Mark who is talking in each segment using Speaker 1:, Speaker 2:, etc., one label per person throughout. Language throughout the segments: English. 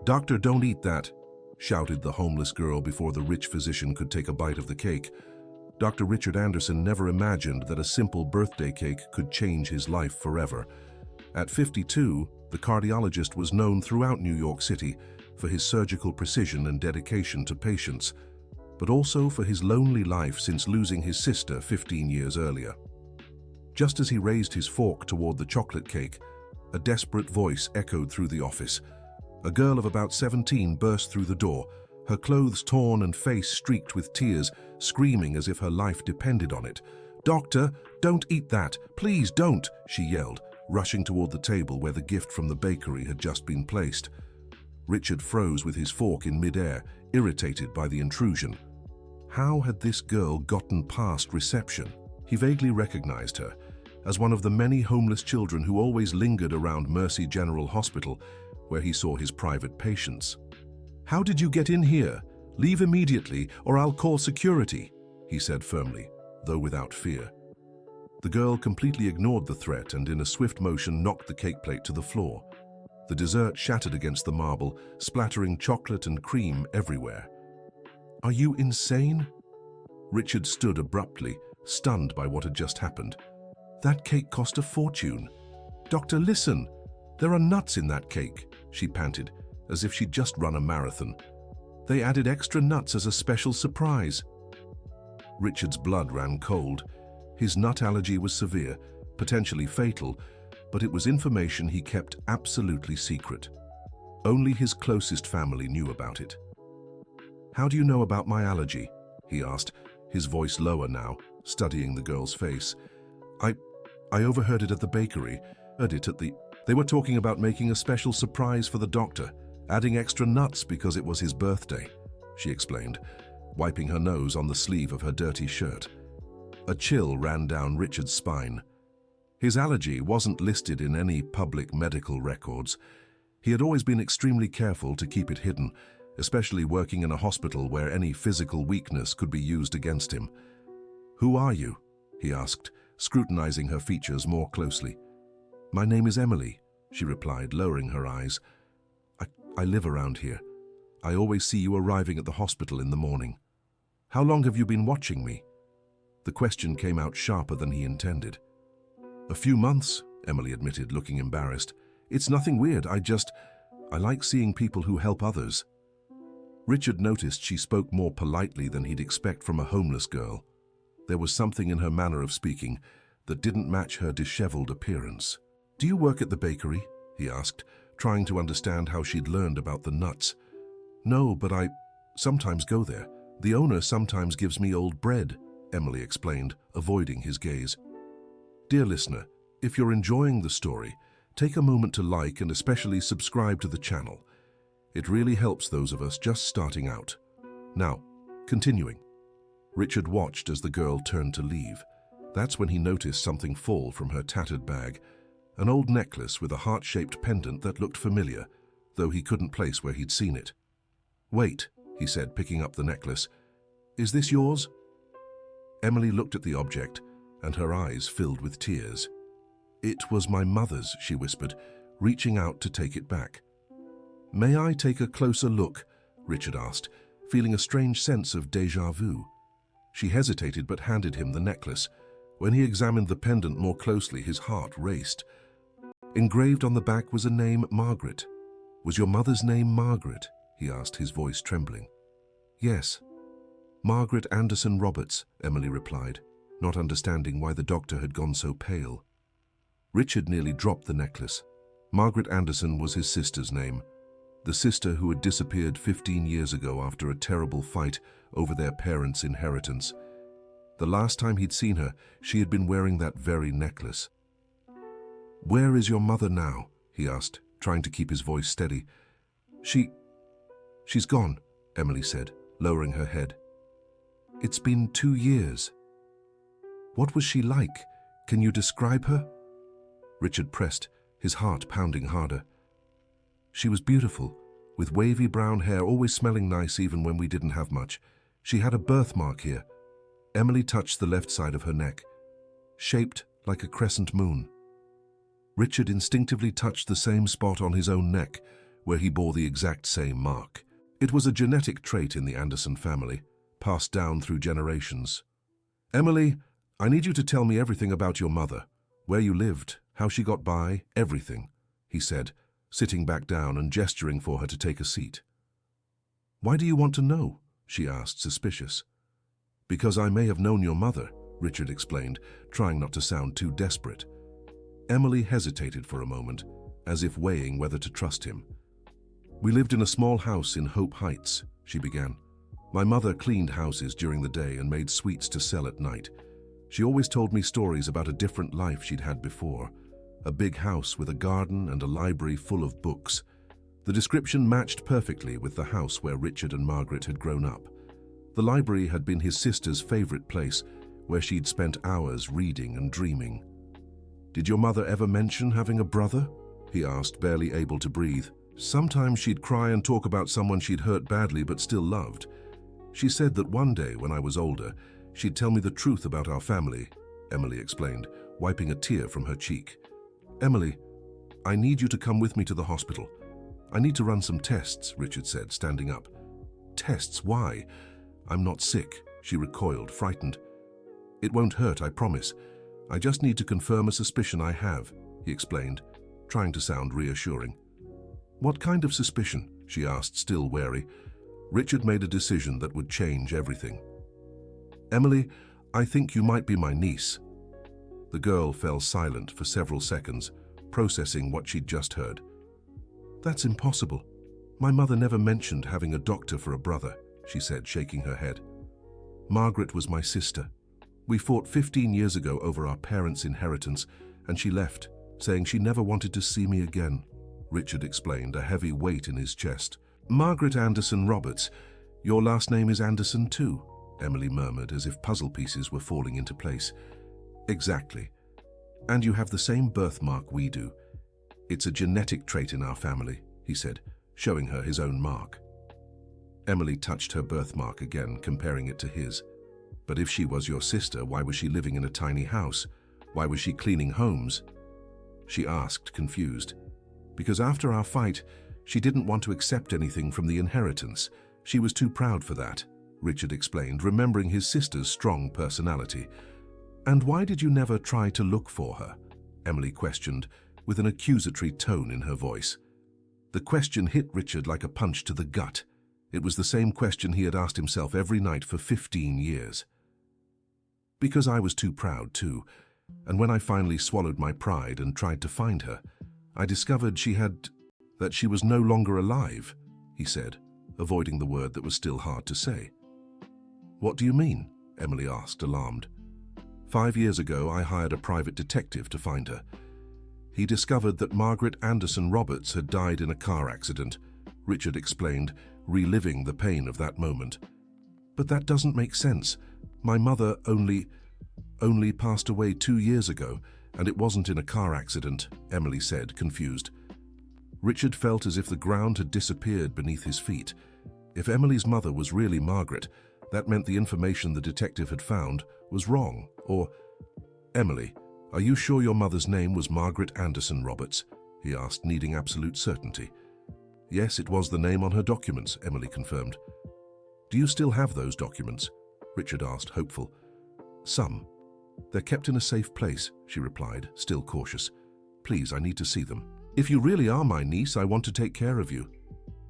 Speaker 1: "Doctor, don't eat that," shouted the homeless girl before the rich physician could take a bite of the cake. Dr. Richard Anderson never imagined that a simple birthday cake could change his life forever. At 52, the cardiologist was known throughout New York City for his surgical precision and dedication to patients, but also for his lonely life since losing his sister 15 years earlier. Just as he raised his fork toward the chocolate cake, a desperate voice echoed through the office. A girl of about 17 burst through the door, her clothes torn and face streaked with tears, screaming as if her life depended on it. "Doctor, don't eat that! Please don't!" she yelled, rushing toward the table where the gift from the bakery had just been placed. Richard froze with his fork in midair, irritated by the intrusion. How had this girl gotten past reception? He vaguely recognized her as one of the many homeless children who always lingered around Mercy General Hospital, where he saw his private patients. "How did you get in here? Leave immediately, or I'll call security," he said firmly, though without fear. The girl completely ignored the threat and in a swift motion knocked the cake plate to the floor. The dessert shattered against the marble, splattering chocolate and cream everywhere. "Are you insane?" Richard stood abruptly, stunned by what had just happened. "That cake cost a fortune. Doctor, listen! There are nuts in that cake," she panted, as if she'd just run a marathon. "They added extra nuts as a special surprise." Richard's blood ran cold. His nut allergy was severe, potentially fatal, but it was information he kept absolutely secret. Only his closest family knew about it. "How do you know about my allergy?" he asked, his voice lower now, studying the girl's face. I overheard it at the bakery. They were talking about making a special surprise for the doctor, adding extra nuts because it was his birthday," she explained, wiping her nose on the sleeve of her dirty shirt. A chill ran down Richard's spine. His allergy wasn't listed in any public medical records. He had always been extremely careful to keep it hidden, especially working in a hospital where any physical weakness could be used against him. "Who are you?" he asked, scrutinizing her features more closely. "My name is Emily," she replied, lowering her eyes. I live around here. I always see you arriving at the hospital in the morning. How long have you been watching me?" The question came out sharper than he intended. "A few months," Emily admitted, looking embarrassed. "It's nothing weird, I like seeing people who help others." Richard noticed she spoke more politely than he'd expect from a homeless girl. There was something in her manner of speaking that didn't match her disheveled appearance. "Do you work at the bakery?" he asked, trying to understand how she'd learned about the nuts. "No, but I sometimes go there. The owner sometimes gives me old bread," Emily explained, avoiding his gaze. Dear listener, if you're enjoying the story, take a moment to like and especially subscribe to the channel. It really helps those of us just starting out. Now, continuing. Richard watched as the girl turned to leave. That's when he noticed something fall from her tattered bag, an old necklace with a heart-shaped pendant that looked familiar, though he couldn't place where he'd seen it. "Wait," he said, picking up the necklace. "Is this yours?" Emily looked at the object, and her eyes filled with tears. "It was my mother's," she whispered, reaching out to take it back. "May I take a closer look?" Richard asked, feeling a strange sense of déjà vu. She hesitated but handed him the necklace. When he examined the pendant more closely, his heart raced. Engraved on the back was a name, Margaret. "Was your mother's name Margaret?" he asked, his voice trembling. "Yes. Margaret Anderson Roberts," Emily replied, not understanding why the doctor had gone so pale. Richard nearly dropped the necklace. Margaret Anderson was his sister's name, the sister who had disappeared 15 years ago after a terrible fight over their parents' inheritance. The last time he'd seen her, she had been wearing that very necklace. "Where is your mother now?" he asked, trying to keep his voice steady. She's gone," Emily said, lowering her head. "It's been 2 years. What was she like? Can you describe her?" Richard pressed, his heart pounding harder. "She was beautiful, with wavy brown hair, always smelling nice even when we didn't have much. She had a birthmark here." Emily touched the left side of her neck, shaped like a crescent moon. Richard instinctively touched the same spot on his own neck, where he bore the exact same mark. It was a genetic trait in the Anderson family, passed down through generations. "Emily, I need you to tell me everything about your mother, where you lived, how she got by, everything," he said, sitting back down and gesturing for her to take a seat. "Why do you want to know?" she asked, suspicious. "Because I may have known your mother," Richard explained, trying not to sound too desperate. Emily hesitated for a moment, as if weighing whether to trust him. "We lived in a small house in Hope Heights," she began. "My mother cleaned houses during the day and made sweets to sell at night. She always told me stories about a different life she'd had before. A big house with a garden and a library full of books. The description matched perfectly with the house where Richard and Margaret had grown up. The library had been his sister's favorite place, where she'd spent hours reading and dreaming." "Did your mother ever mention having a brother?" he asked, barely able to breathe. "Sometimes she'd cry and talk about someone she'd hurt badly but still loved. She said that one day, when I was older, she'd tell me the truth about our family," Emily explained, wiping a tear from her cheek. "Emily, I need you to come with me to the hospital. I need to run some tests," Richard said, standing up. "Tests? Why?" "I'm not sick," she recoiled, frightened. "It won't hurt, I promise. I just need to confirm a suspicion I have," he explained, trying to sound reassuring. "What kind of suspicion?" she asked, still wary. Richard made a decision that would change everything. "Emily, I think you might be my niece." The girl fell silent for several seconds, processing what she'd just heard. "That's impossible. My mother never mentioned having a doctor for a brother," she said, shaking her head. "Margaret was my sister. We fought 15 years ago over our parents' inheritance, and she left, saying she never wanted to see me again," Richard explained, a heavy weight in his chest. "Margaret Anderson Roberts. Your last name is Anderson too," Emily murmured, as if puzzle pieces were falling into place. "Exactly. And you have the same birthmark we do. It's a genetic trait in our family," he said, showing her his own mark. Emily touched her birthmark again, comparing it to his. "But if she was your sister, why was she living in a tiny house? Why was she cleaning homes?" she asked, confused. "Because after our fight, she didn't want to accept anything from the inheritance. She was too proud for that," Richard explained, remembering his sister's strong personality. "And why did you never try to look for her?" Emily questioned, with an accusatory tone in her voice. The question hit Richard like a punch to the gut. It was the same question he had asked himself every night for 15 years. "Because I was too proud too, and when I finally swallowed my pride and tried to find her, I discovered that she was no longer alive," he said, avoiding the word that was still hard to say. "What do you mean?" Emily asked, alarmed. 5 years ago, I hired a private detective to find her. He discovered that Margaret Anderson Roberts had died in a car accident," Richard explained, reliving the pain of that moment. "But that doesn't make sense. My mother only passed away 2 years ago, and it wasn't in a car accident," Emily said, confused. Richard felt as if the ground had disappeared beneath his feet. If Emily's mother was really Margaret, that meant the information the detective had found was wrong. Or, "Emily, are you sure your mother's name was Margaret Anderson Roberts?" he asked, needing absolute certainty. "Yes, it was the name on her documents," Emily confirmed. "Do you still have those documents?" Richard asked, hopeful. "Some. They're kept in a safe place," she replied, still cautious. "Please, I need to see them. If you really are my niece, I want to take care of you."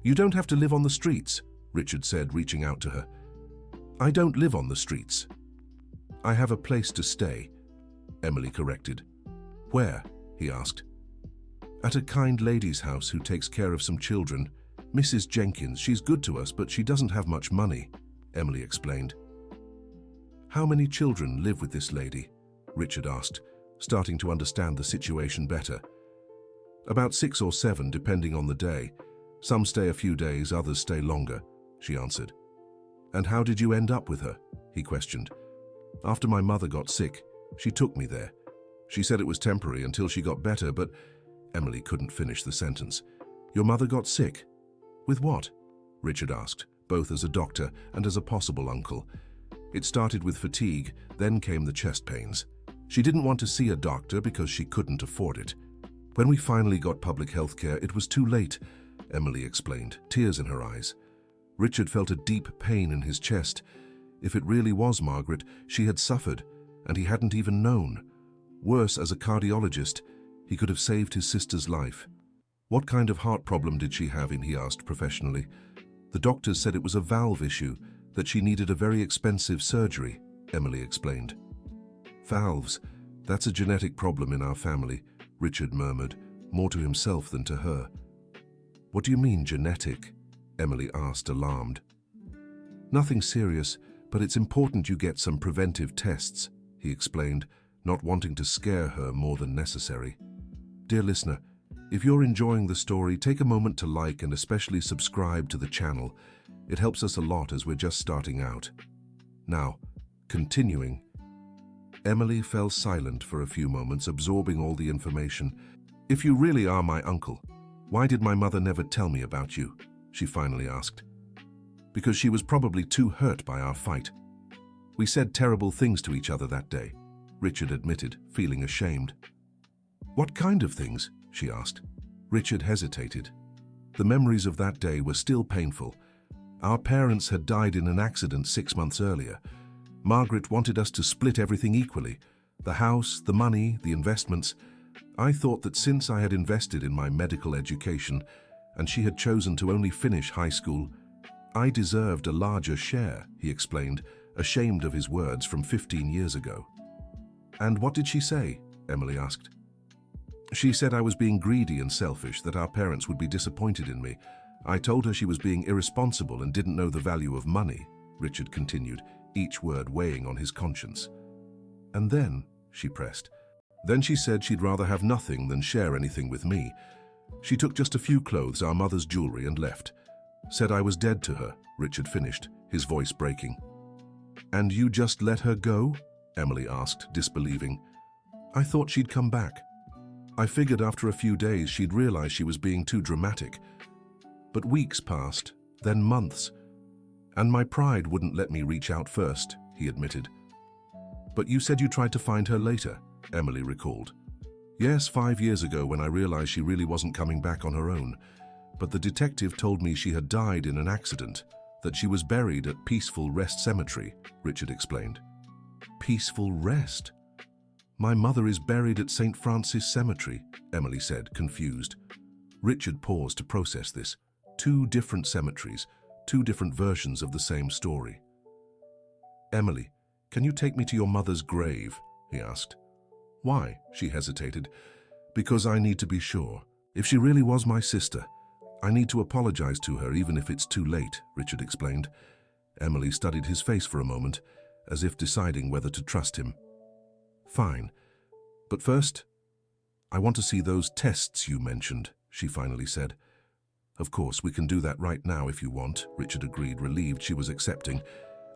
Speaker 1: "You don't have to live on the streets," Richard said, reaching out to her. "I don't live on the streets. I have a place to stay," Emily corrected. "Where?" he asked. "At a kind lady's house who takes care of some children. Mrs. Jenkins. She's good to us, but she doesn't have much money," Emily explained. "How many children live with this lady?" Richard asked, starting to understand the situation better. "About 6 or 7, depending on the day. Some stay a few days, others stay longer," she answered. "And how did you end up with her?" he questioned. "After my mother got sick, she took me there. She said it was temporary until she got better, but—" Emily couldn't finish the sentence. "Your mother got sick? With what?" Richard asked, both as a doctor and as a possible uncle. "It started with fatigue, then came the chest pains. She didn't want to see a doctor because she couldn't afford it. When we finally got public health care, it was too late, Emily explained, tears in her eyes. Richard felt a deep pain in his chest. If it really was Margaret, she had suffered, and he hadn't even known. Worse, as a cardiologist, he could have saved his sister's life. What kind of heart problem did she have? He asked professionally. The doctors said it was a valve issue, that she needed a very expensive surgery, Emily explained. Valves, that's a genetic problem in our family, Richard murmured, more to himself than to her. What do you mean, genetic? Emily asked, alarmed. Nothing serious, but it's important you get some preventive tests, he explained, not wanting to scare her more than necessary. Dear listener, if you're enjoying the story, take a moment to like and especially subscribe to the channel. It helps us a lot as we're just starting out. Now, continuing. Emily fell silent for a few moments, absorbing all the information. If you really are my uncle, why did my mother never tell me about you? She finally asked. Because she was probably too hurt by our fight. We said terrible things to each other that day, Richard admitted, feeling ashamed. What kind of things? She asked. Richard hesitated. The memories of that day were still painful. Our parents had died in an accident 6 months earlier. Margaret wanted us to split everything equally. The house, the money, the investments. I thought that since I had invested in my medical education and she had chosen to only finish high school, I deserved a larger share, he explained, ashamed of his words from 15 years ago. And what did she say? Emily asked. She said I was being greedy and selfish, that our parents would be disappointed in me. I told her she was being irresponsible and didn't know the value of money, Richard continued, each word weighing on his conscience. And then, she pressed, then she said she'd rather have nothing than share anything with me. She took just a few clothes, our mother's jewelry, and left. Said I was dead to her, Richard finished, his voice breaking. And you just let her go? Emily asked, disbelieving. I thought she'd come back. I figured after a few days she'd realize she was being too dramatic. But weeks passed, then months. And my pride wouldn't let me reach out first, he admitted. But you said you tried to find her later, Emily recalled. Yes, 5 years ago when I realized she really wasn't coming back on her own. But the detective told me she had died in an accident, that she was buried at Peaceful Rest Cemetery, Richard explained. Peaceful Rest? My mother is buried at St. Francis Cemetery, Emily said, confused. Richard paused to process this. 2 different cemeteries, 2 different versions of the same story. Emily, can you take me to your mother's grave? He asked. Why? She hesitated. Because I need to be sure. If she really was my sister, I need to apologize to her even if it's too late, Richard explained. Emily studied his face for a moment, as if deciding whether to trust him. Fine. But first, I want to see those tests you mentioned, she finally said. Of course, we can do that right now if you want, Richard agreed, relieved she was accepting.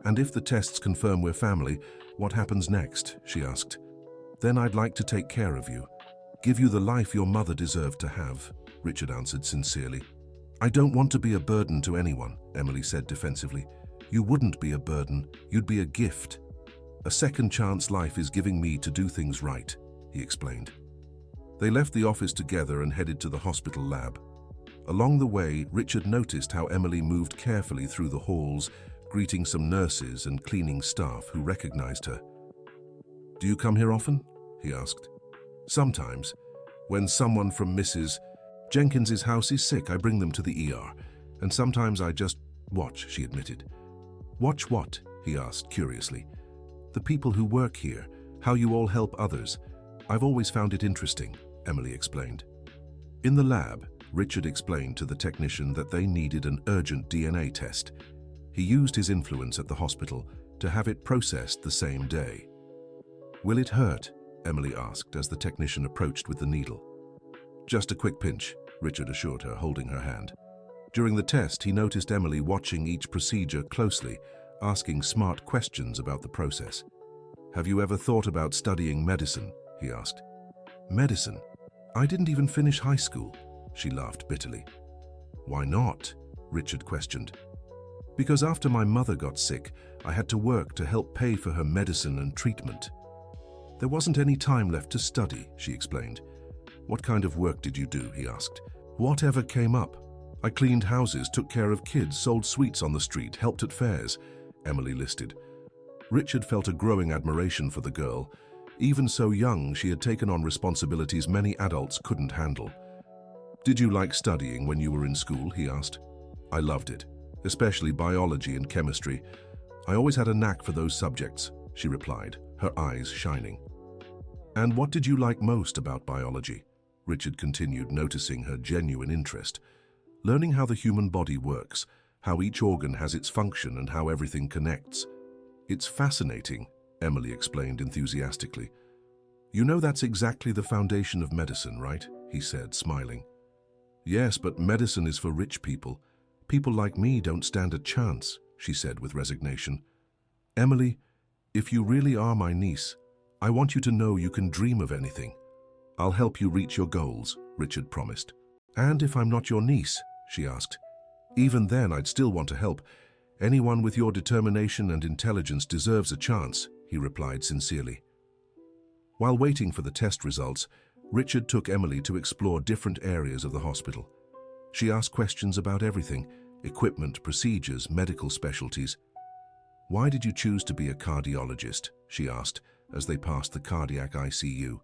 Speaker 1: And if the tests confirm we're family, what happens next? She asked. Then I'd like to take care of you. Give you the life your mother deserved to have, Richard answered sincerely. I don't want to be a burden to anyone, Emily said defensively. You wouldn't be a burden, you'd be a gift. A second chance life is giving me to do things right, he explained. They left the office together and headed to the hospital lab. Along the way, Richard noticed how Emily moved carefully through the halls, greeting some nurses and cleaning staff who recognized her. Do you come here often? He asked. Sometimes. When someone from Mrs. Jenkins's house is sick, I bring them to the ER. And sometimes I just watch, she admitted. Watch what? He asked curiously. The people who work here, how you all help others. I've always found it interesting, Emily explained. In the lab, Richard explained to the technician that they needed an urgent DNA test. He used his influence at the hospital to have it processed the same day. Will it hurt? Emily asked as the technician approached with the needle. Just a quick pinch, Richard assured her, holding her hand. During the test, he noticed Emily watching each procedure closely, asking smart questions about the process. Have you ever thought about studying medicine? He asked. Medicine? I didn't even finish high school, she laughed bitterly. Why not? Richard questioned. Because after my mother got sick, I had to work to help pay for her medicine and treatment. There wasn't any time left to study, she explained. What kind of work did you do? He asked. Whatever came up. I cleaned houses, took care of kids, sold sweets on the street, helped at fairs, Emily listed. Richard felt a growing admiration for the girl. Even so young, she had taken on responsibilities many adults couldn't handle. Did you like studying when you were in school? He asked. I loved it, especially biology and chemistry. I always had a knack for those subjects, she replied, her eyes shining. And what did you like most about biology? Richard continued, noticing her genuine interest. Learning how the human body works, how each organ has its function and how everything connects. It's fascinating, Emily explained enthusiastically. You know that's exactly the foundation of medicine, right? He said, smiling. Yes, but medicine is for rich people. People like me don't stand a chance, she said with resignation. Emily, if you really are my niece, I want you to know you can dream of anything. I'll help you reach your goals, Richard promised. And if I'm not your niece? She asked. Even then, I'd still want to help. Anyone with your determination and intelligence deserves a chance, he replied sincerely. While waiting for the test results, Richard took Emily to explore different areas of the hospital. She asked questions about everything: equipment, procedures, medical specialties. Why did you choose to be a cardiologist? She asked as they passed the cardiac ICU.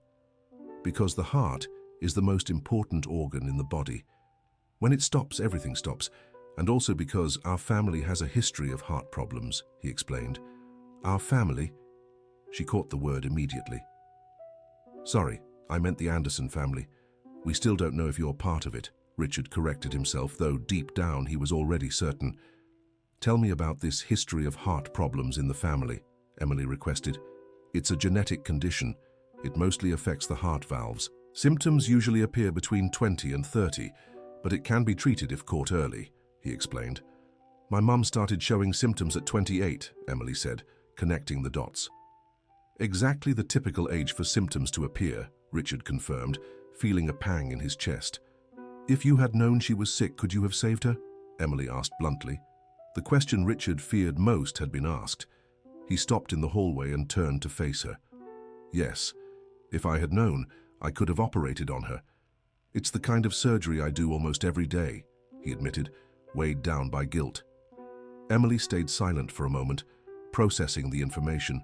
Speaker 1: Because the heart is the most important organ in the body. When it stops, everything stops. And also because our family has a history of heart problems, he explained. Our family? She caught the word immediately. Sorry, I meant the Anderson family. We still don't know if you're part of it, Richard corrected himself, though deep down he was already certain. Tell me about this history of heart problems in the family, Emily requested. It's a genetic condition. It mostly affects the heart valves. Symptoms usually appear between 20 and 30, but it can be treated if caught early, he explained. My mum started showing symptoms at 28, Emily said, connecting the dots. Exactly the typical age for symptoms to appear, Richard confirmed, feeling a pang in his chest. If you had known she was sick, could you have saved her? Emily asked bluntly. The question Richard feared most had been asked. He stopped in the hallway and turned to face her. Yes, if I had known, I could have operated on her. It's the kind of surgery I do almost every day, he admitted, weighed down by guilt. Emily stayed silent for a moment, processing the information.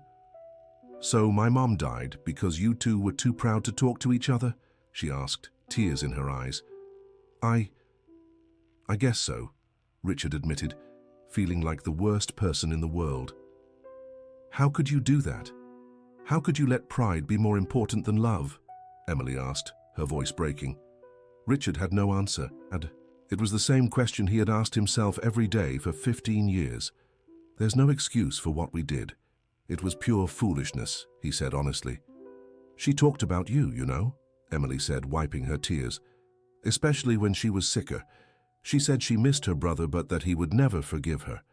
Speaker 1: So my mom died because you two were too proud to talk to each other? She asked, tears in her eyes. I guess so, Richard admitted, feeling like the worst person in the world. How could you do that? How could you let pride be more important than love? Emily asked, her voice breaking. Richard had no answer, and it was the same question he had asked himself every day for 15 years. There's no excuse for what we did. It was pure foolishness, he said honestly. She talked about you, you know, Emily said, wiping her tears. Especially when she was sicker. She said she missed her brother, but that he would never forgive her.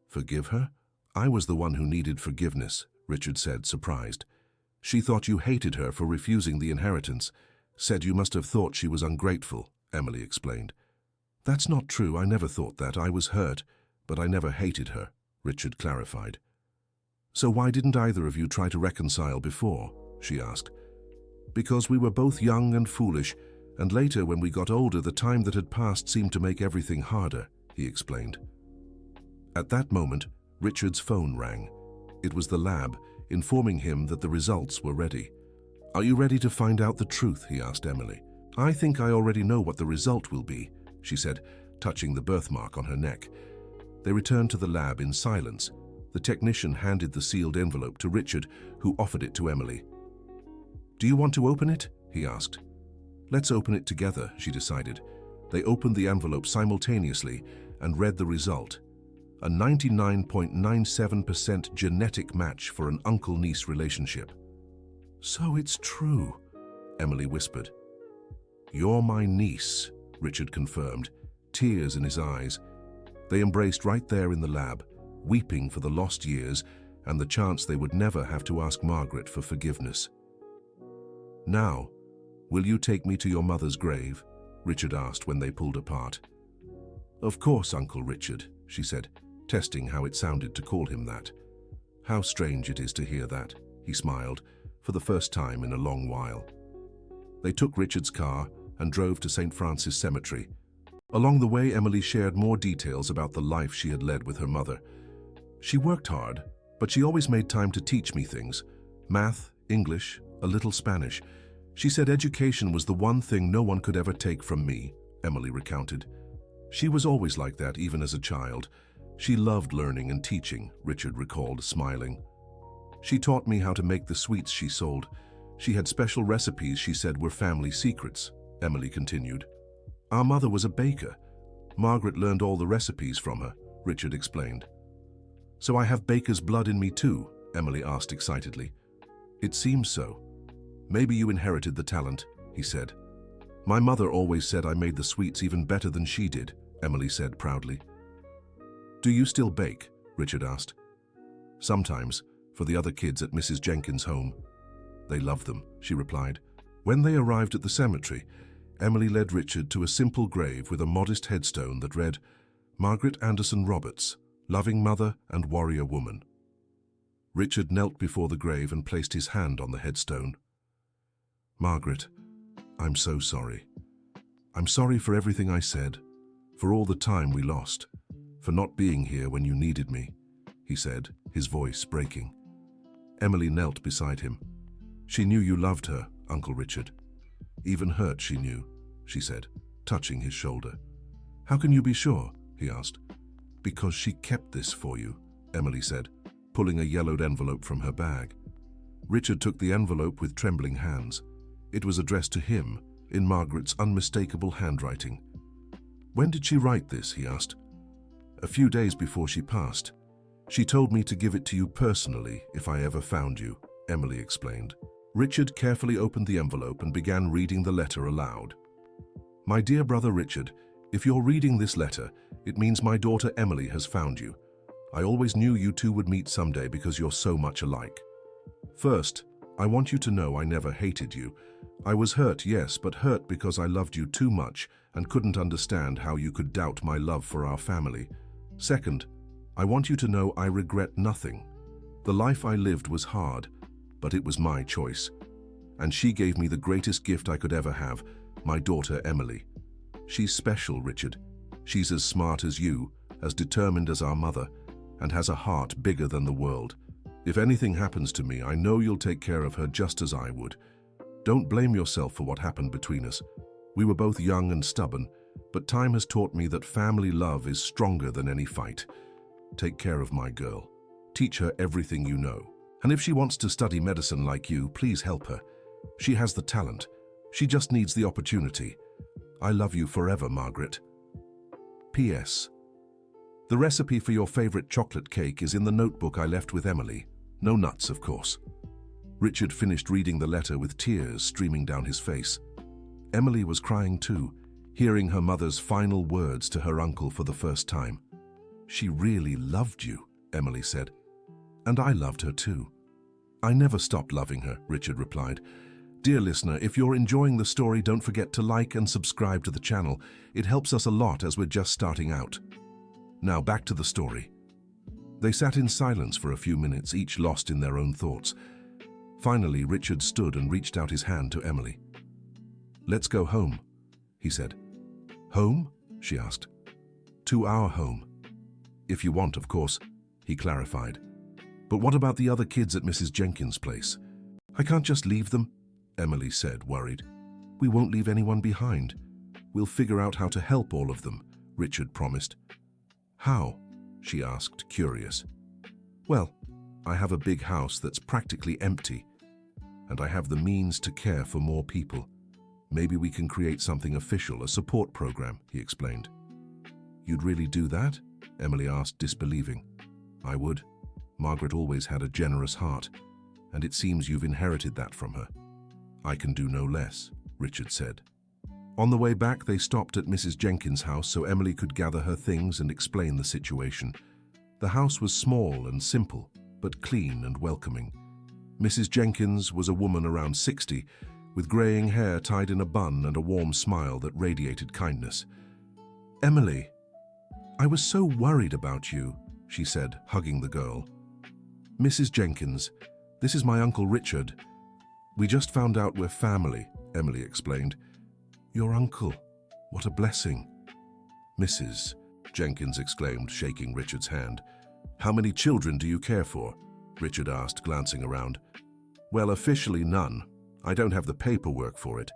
Speaker 1: Forgive her? I was the one who needed forgiveness, Richard said, surprised. She thought you hated her for refusing the inheritance. Said you must have thought she was ungrateful, Emily explained. That's not true. I never thought that. I was hurt, but I never hated her, Richard clarified. So why didn't either of you try to reconcile before? She asked. Because we were both young and foolish, and later when we got older, the time that had passed seemed to make everything harder, he explained. At that moment, Richard's phone rang. It was the lab, informing him that the results were ready. Are you ready to find out the truth? He asked Emily. I think I already know what the result will be, she said, touching the birthmark on her neck. They returned to the lab in silence. The technician handed the sealed envelope to Richard, who offered it to Emily. Do you want to open it? He asked. Let's open it together, she decided. They opened the envelope simultaneously and read the result. A 99.97% genetic match for an uncle-niece relationship. So it's true, Emily whispered. You're my niece, Richard confirmed, tears in his eyes. They embraced right there in the lab, weeping for the lost years and the chance they would never have to ask Margaret for forgiveness. Now, will you take me to your mother's grave? Richard asked when they pulled apart. Of course, Uncle Richard, she said, testing how it sounded to call him that. How strange it is to hear that, he smiled, for the first time in a long while. They took Richard's car and drove to St. Francis Cemetery, Along the way, Emily shared more details about the life she had led with her mother. She worked hard, but she always made time to teach me things. Math, English, a little Spanish. She said education was the one thing no one could ever take from me, Emily recounted. She was always like that, even as a child. She loved learning and teaching, Richard recalled, smiling. She taught me how to make the sweets she sold. She had special recipes she said were family secrets, Emily continued. Our mother was a baker. Margaret learned all the recipes from her, Richard explained. So I have baker's blood in me too, Emily asked excitedly. It seems so. Maybe you inherited the talent, he said. My mother always said I made the sweets even better than she did, Emily said proudly. Do you still bake? Richard asked. Sometimes, for the other kids at Mrs. Jenkins' home. They love them, she replied. When they arrived at the cemetery, Emily led Richard to a simple grave with a modest headstone that read, Margaret Anderson Roberts, loving mother and warrior woman. Richard knelt before the grave and placed his hand on the headstone. Margaret, I'm so sorry. I'm sorry for everything I said, for all the time we lost, for not being here when you needed me, he said, his voice breaking. Emily knelt beside him. She knew you loved her, Uncle Richard. Even hurt she knew, she said, touching his shoulder. How can you be sure? He asked. Because she kept this for you, Emily said, pulling a yellowed envelope from her bag. Richard took the envelope with trembling hands. It was addressed to him, in Margaret's unmistakable handwriting. When did she write this? He asked. A few days before she passed. She told me to give it to you personally if I ever found you, Emily explained. Richard carefully opened the envelope and began reading the letter aloud. My dear brother Richard, if you're reading this letter, it means my daughter Emily has found you. I always knew you two would meet someday because you're so much alike. First, I want you to know I never hated you. I was hurt, yes, but hurt because I loved you too much and couldn't understand how you could doubt my love for our family. Second, I want you to know I regret nothing. The life I lived was hard, but it was my choice. And she gave me the greatest gift I could ever have, my daughter Emily. She's special, Richard. She's as smart as you, as determined as our mother, and has a heart bigger than the world. If anything happens to me, I know you'll take care of her just as I would. Don't blame yourself for what happened between us. We were both young and stubborn, but time has taught me that family love is stronger than any fight. Take care of my girl. Teach her everything you know. And if she wants to study medicine like you, please help her. She has the talent. She just needs the opportunity. I love you forever, Margaret. P.S. The recipe for your favorite chocolate cake is in the notebook I left with Emily. No nuts, of course. Richard finished reading the letter with tears streaming down his face. Emily was crying too, hearing her mother's final words to her uncle for the first time. She really loved you, Emily said. And I loved her too. I never stopped loving her, Richard replied. Dear listener, if you're enjoying the story, don't forget to like and subscribe to the channel. It helps us a lot as we're just starting out. Now back to the story. They sat in silence for a few minutes, each lost in their own thoughts. Finally, Richard stood and reached out his hand to Emily. Let's go home, he said. Home? She asked. To our home. If you want, of course, he clarified. But what about the other kids at Mrs. Jenkins' place? I can't just leave them, Emily said, worried. We won't leave anyone behind. We'll figure out how to help all of them, Richard promised. How? She asked, curious. Well, I have a big house that's practically empty, and I have the means to care for more people. Maybe we can create something official, a support program, he explained. You'd really do that? Emily asked, disbelieving. I would. Margaret always had a generous heart, and it seems you've inherited that from her. I can do no less, Richard said. On the way back, they stopped at Mrs. Jenkins' house so Emily could gather her things and explain the situation. The house was small and simple, but clean and welcoming. Mrs. Jenkins was a woman around 60, with graying hair tied in a bun and a warm smile that radiated kindness. Emily, I was so worried about you, she said, hugging the girl. Mrs. Jenkins, this is my Uncle Richard. We just found out we're family, Emily explained. Your uncle, what a blessing. Mrs. Jenkins exclaimed, shaking Richard's hand. How many children do you care for? Richard asked, glancing around. Well, officially none. I don't have the paperwork for it.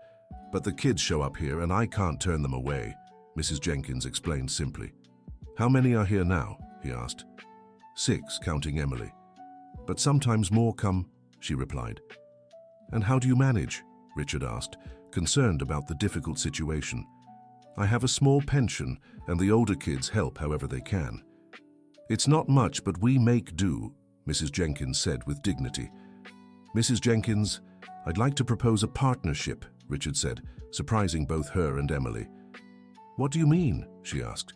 Speaker 1: But the kids show up here and I can't turn them away, Mrs. Jenkins explained simply. How many are here now? He asked. 6, counting Emily. But sometimes more come, she replied. And how do you manage? Richard asked, concerned about the difficult situation. I have a small pension and the older kids help however they can. It's not much, but we make do, Mrs. Jenkins said with dignity. Mrs. Jenkins, I'd like to propose a partnership, Richard said, surprising both her and Emily. What do you mean? She asked.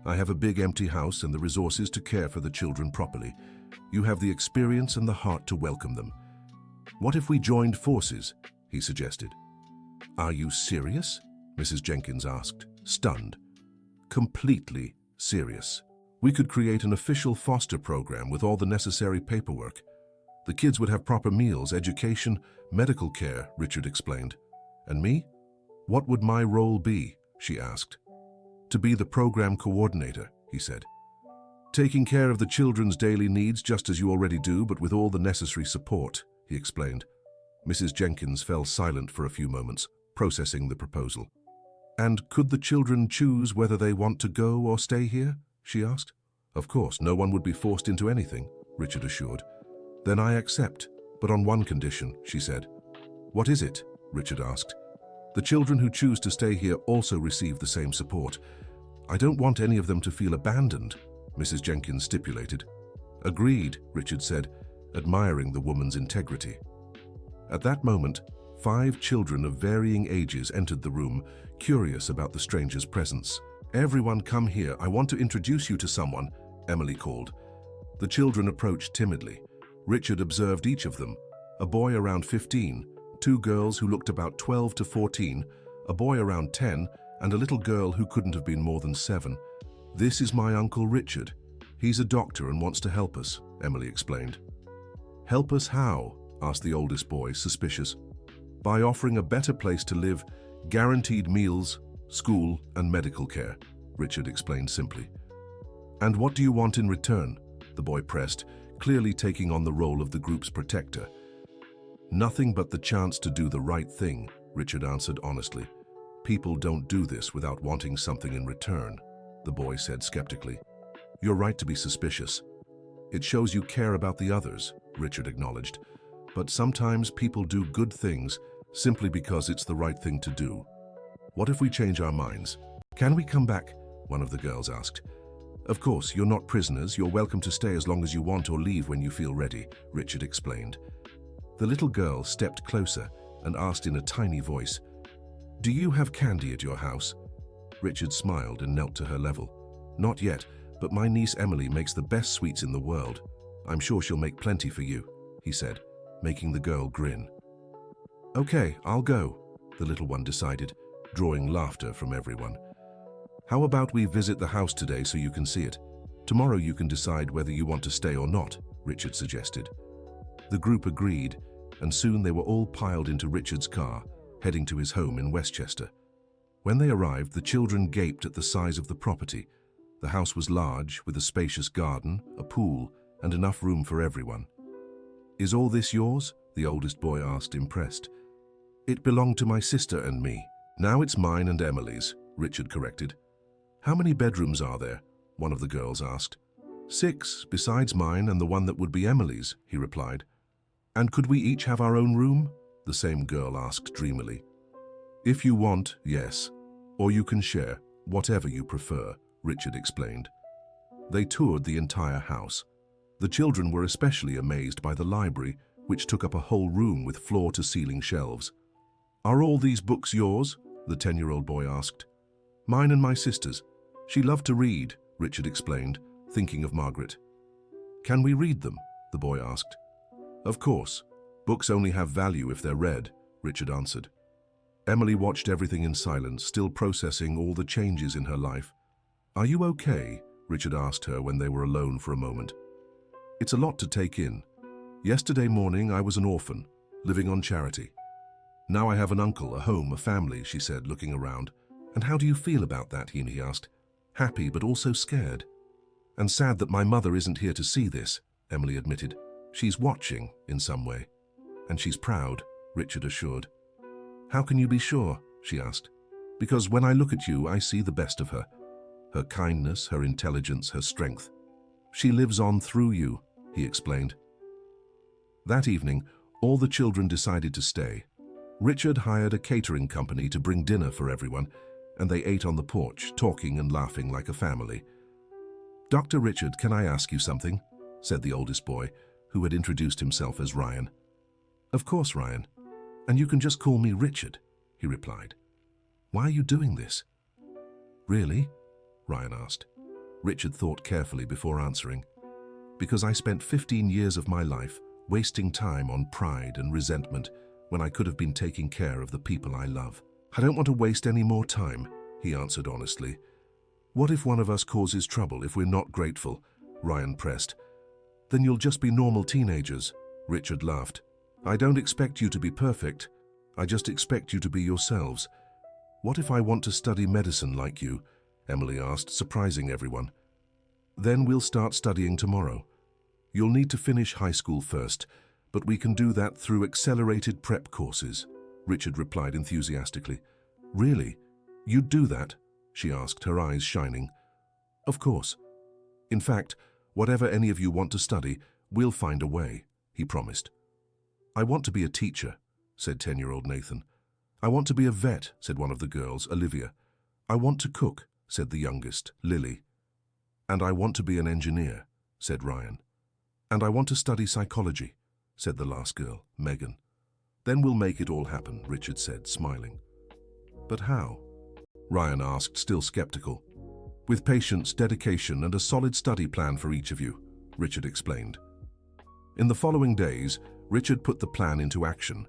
Speaker 1: I have a big empty house and the resources to care for the children properly. You have the experience and the heart to welcome them. What if we joined forces? He suggested. Are you serious? Mrs. Jenkins asked, stunned. Completely serious. We could create an official foster program with all the necessary paperwork. The kids would have proper meals, education, medical care, Richard explained. And me? What would my role be? She asked. To be the program coordinator, he said. Taking care of the children's daily needs just as you already do, but with all the necessary support, he explained. Mrs. Jenkins fell silent for a few moments, processing the proposal. And could the children choose whether they want to go or stay here? She asked. Of course, no one would be forced into anything, Richard assured. Then I accept, but on one condition, she said. What is it? Richard asked. The children who choose to stay here also receive the same support. I don't want any of them to feel abandoned, Mrs. Jenkins stipulated. Agreed, Richard said, admiring the woman's integrity. At that moment, 5 children of varying ages entered the room, curious about the stranger's presence. Everyone come here, I want to introduce you to someone, Emily called. The children approached timidly. Richard observed each of them, a boy around 15, 2 girls who looked about 12 to 14, a boy around 10, and a little girl who couldn't have been more than 7. This is my Uncle Richard. He's a doctor and wants to help us, Emily explained. Help us how? Asked the oldest boy, suspicious. By offering a better place to live, guaranteed meals, school, and medical care, Richard explained simply. And what do you want in return? The boy pressed, clearly taking on the role of the group's protector. Nothing but the chance to do the right thing, Richard answered honestly. People don't do this without wanting something in return, the boy said skeptically. You're right to be suspicious. It shows you care about the others, Richard acknowledged. But sometimes people do good things simply because it's the right thing to do. What if we change our minds? Can we come back? One of the girls asked. Of course, you're not prisoners. You're welcome to stay as long as you want or leave when you feel ready, Richard explained. The little girl stepped closer and asked in a tiny voice, Do you have candy at your house? Richard smiled and knelt to her level. Not yet, but my niece Emily makes the best sweets in the world. I'm sure she'll make plenty for you, he said, making the girl grin. Okay, I'll go, the little one decided, drawing laughter from everyone. How about we visit the house today so you can see it? Tomorrow you can decide whether you want to stay or not, Richard suggested. The group agreed, and soon they were all piled into Richard's car, heading to his home in Westchester. When they arrived, the children gaped at the size of the property. The house was large, with a spacious garden, a pool, and enough room for everyone. Is all this yours? The oldest boy asked, impressed. It belonged to my sister and me. Now it's mine and Emily's, Richard corrected. How many bedrooms are there? One of the girls asked. 6, besides mine and the one that would be Emily's, he replied. And could we each have our own room? The same girl asked dreamily. If you want, yes. Or you can share, whatever you prefer, Richard explained. They toured the entire house. The children were especially amazed by the library, which took up a whole room with floor-to-ceiling shelves. Are all these books yours? The 10-year-old boy asked. Mine and my sister's. She loved to read, Richard explained, thinking of Margaret. Can we read them? The boy asked. Of course. Books only have value if they're read, Richard answered. Emily watched everything in silence, still processing all the changes in her life. Are you okay? Richard asked her when they were alone for a moment. It's a lot to take in. Yesterday morning I was an orphan, living on charity. Now I have an uncle, a home, a family, she said, looking around. And how do you feel about that? He asked. happy but also scared. And sad that my mother isn't here to see this, Emily admitted. She's watching, in some way. And she's proud, Richard assured. How can you be sure? She asked. Because when I look at you, I see the best of her. Her kindness, her intelligence, her strength. She lives on through you, he explained. That evening, all the children decided to stay. Richard hired a catering company to bring dinner for everyone, and they ate on the porch, talking and laughing like a family. Dr. Richard, can I ask you something? Said the oldest boy, who had introduced himself as Ryan. Of course, Ryan. And you can just call me Richard, he replied. Why are you doing this? Really? Ryan asked. Richard thought carefully before answering. Because I spent 15 years of my life wasting time on pride and resentment when I could have been taking care of the people I love. I don't want to waste any more time, he answered honestly. What if one of us causes trouble if we're not grateful? Ryan pressed. Then you'll just be normal teenagers, Richard laughed. I don't expect you to be perfect. I just expect you to be yourselves. What if I want to study medicine like you? Emily asked, surprising everyone. Then we'll start studying tomorrow. You'll need to finish high school first, but we can do that through accelerated prep courses, Richard replied enthusiastically. Really? You'd do that? She asked, her eyes shining. Of course. In fact, whatever any of you want to study, we'll find a way, he promised. I want to be a teacher, said 10-year-old Nathan. I want to be a vet, said one of the girls, Olivia. I want to cook, said the youngest, Lily. And I want to be an engineer, said Ryan. And I want to study psychology, said the last girl, Megan. Then we'll make it all happen, Richard said, smiling. But how? Ryan asked, still skeptical. With patience, dedication, and a solid study plan for each of you, Richard explained. In the following days, Richard put the plan into action.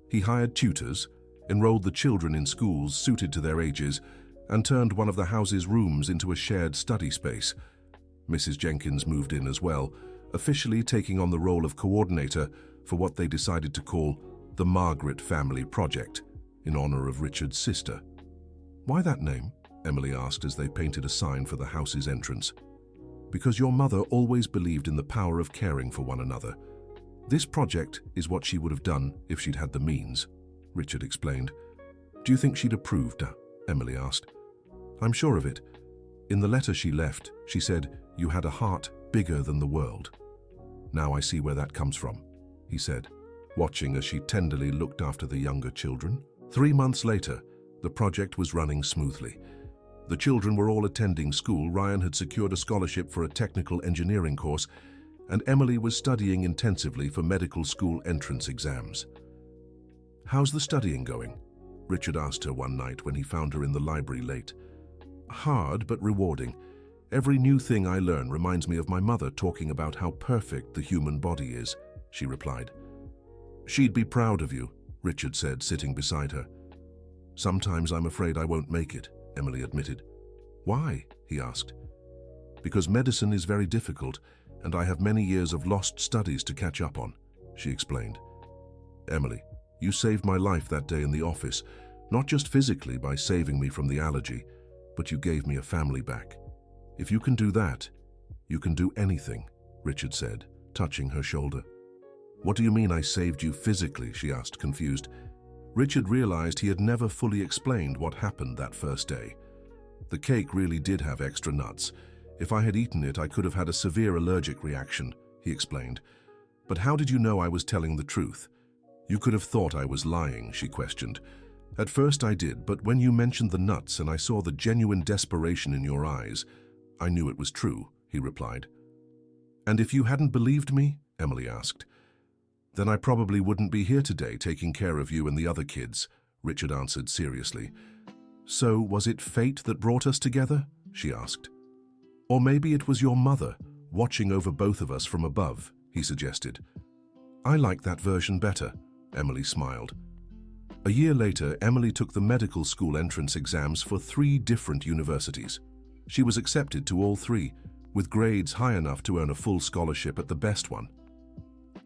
Speaker 1: He hired tutors, enrolled the children in schools suited to their ages, and turned one of the house's rooms into a shared study space. Mrs. Jenkins moved in as well, officially taking on the role of coordinator for what they decided to call the Margaret Family Project, in honor of Richard's sister. Why that name? Emily asked as they painted a sign for the house's entrance. Because your mother always believed in the power of caring for one another. This project is what she would have done if she'd had the means, Richard explained. Do you think she'd approved? Emily asked. I'm sure of it. In the letter she left, she said, you had a heart bigger than the world. Now I see where that comes from, he said, watching as she tenderly looked after the younger children. 3 months later, the project was running smoothly. The children were all attending school. Ryan had secured a scholarship for a technical engineering course, and Emily was studying intensively for medical school entrance exams. How's the studying going? Richard asked her one night when he found her in the library late. Hard, but rewarding. Every new thing I learn reminds me of my mother talking about how perfect the human body is, she replied. She'd be proud of you, Richard said, sitting beside her. Sometimes I'm afraid I won't make it, Emily admitted. Why? He asked. Because medicine is very difficult, and I have many years of lost studies to catch up on, she explained. Emily, you saved my life that day in the office, not just physically by saving me from the allergy, but you gave me a family back. If you can do that, you can do anything, Richard said, touching her shoulder. What do you mean I saved you physically? She asked, confused. Richard realized he had never fully explained what happened that first day. The cake really did have extra nuts. If I had eaten it, I could have had a severe allergic reaction, he explained. But how did you know I was telling the truth? You could have thought I was lying, she questioned. At first I did, but when you mentioned the nuts and I saw the genuine desperation in your eyes, I knew it was true, he replied. And if you hadn't believed me? Emily asked. Then I probably wouldn't be here today taking care of you and the other kids, Richard answered seriously. So was it fate that brought us together? She asked. Or maybe it was your mother, watching over both of us from above, he suggested. I like that version better, Emily smiled. A year later, Emily took the medical school entrance exams for 3 different universities. She was accepted to all 3, with grades high enough to earn a full scholarship at the best one.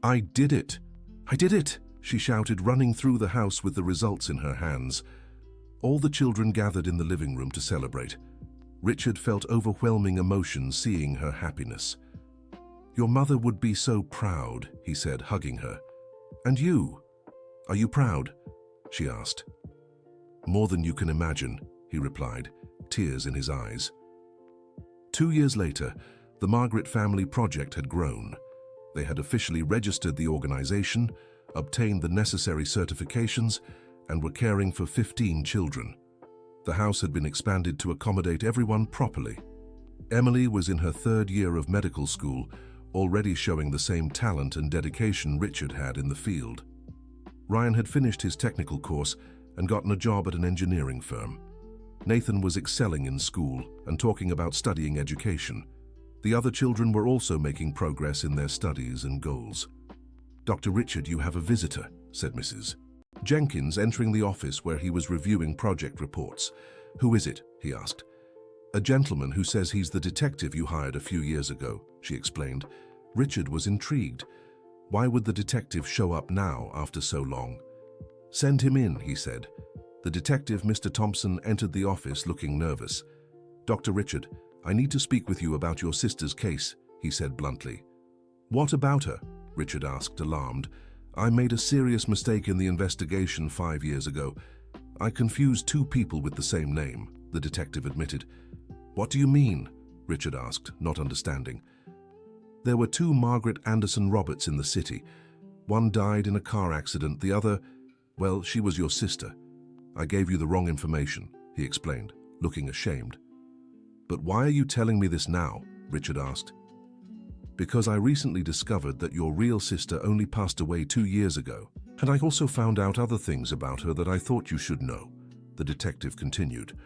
Speaker 1: I did it! I did it! She shouted, running through the house with the results in her hands. All the children gathered in the living room to celebrate. Richard felt overwhelming emotion seeing her happiness. "Your mother would be so proud," he said, hugging her. "And you? Are you proud?" she asked. "More than you can imagine," he replied, tears in his eyes. 2 years later, the Margaret family project had grown. They had officially registered the organization, obtained the necessary certifications, and were caring for 15 children. The house had been expanded to accommodate everyone properly. Emily was in her 3rd year of medical school, already showing the same talent and dedication Richard had in the field. Ryan had finished his technical course and gotten a job at an engineering firm. Nathan was excelling in school and talking about studying education. The other children were also making progress in their studies and goals. "Dr. Richard, you have a visitor," said Mrs. Jenkins, entering the office where he was reviewing project reports. "Who is it?" he asked. "A gentleman who says he's the detective you hired a few years ago," she explained. Richard was intrigued. Why would the detective show up now after so long? "Send him in," he said. The detective, Mr. Thompson, entered the office looking nervous. "Dr. Richard, I need to speak with you about your sister's case," he said bluntly. "What about her?" Richard asked, alarmed. "I made a serious mistake in the investigation 5 years ago. I confused 2 people with the same name," the detective admitted. "What do you mean?" Richard asked, not understanding. "There were 2 Margaret Anderson Roberts in the city. One died in a car accident, the other, well, she was your sister. I gave you the wrong information," he explained, looking ashamed. "But why are you telling me this now?" Richard asked. "Because I recently discovered that your real sister only passed away 2 years ago, and I also found out other things about her that I thought you should know," the detective continued.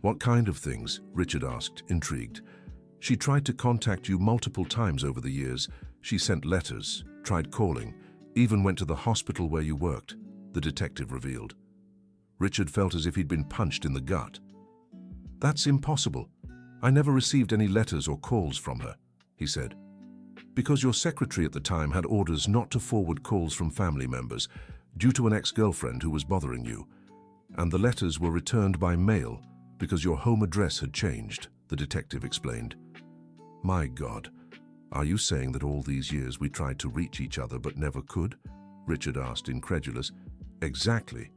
Speaker 1: "What kind of things?" Richard asked, intrigued. "She tried to contact you multiple times over the years. She sent letters, tried calling, even went to the hospital where you worked," the detective revealed. Richard felt as if he'd been punched in the gut. "That's impossible. I never received any letters or calls from her," he said. "Because your secretary at the time had orders not to forward calls from family members due to an ex-girlfriend who was bothering you. And the letters were returned by mail because your home address had changed," the detective explained. "My God, are you saying that all these years we tried to reach each other but never could?" Richard asked, incredulous. "Exactly.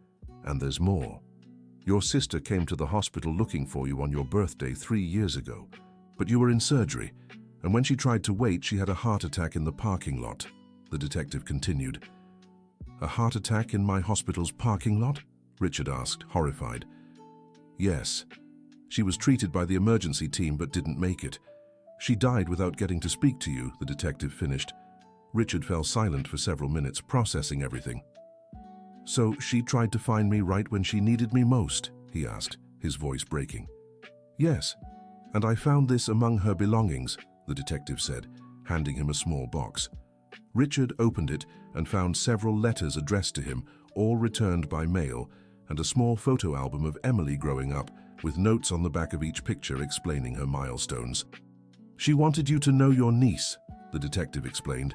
Speaker 1: And there's more. Your sister came to the hospital looking for you on your birthday 3 years ago, but you were in surgery, and when she tried to wait, she had a heart attack in the parking lot," the detective continued. "A heart attack in my hospital's parking lot?" Richard asked, horrified. "Yes. She was treated by the emergency team but didn't make it. She died without getting to speak to you," the detective finished. Richard fell silent for several minutes, processing everything. "So she tried to find me right when she needed me most?" he asked, his voice breaking. "Yes, and I found this among her belongings," the detective said, handing him a small box. Richard opened it and found several letters addressed to him, all returned by mail, and a small photo album of Emily growing up, with notes on the back of each picture explaining her milestones. "She wanted you to know your niece," the detective explained.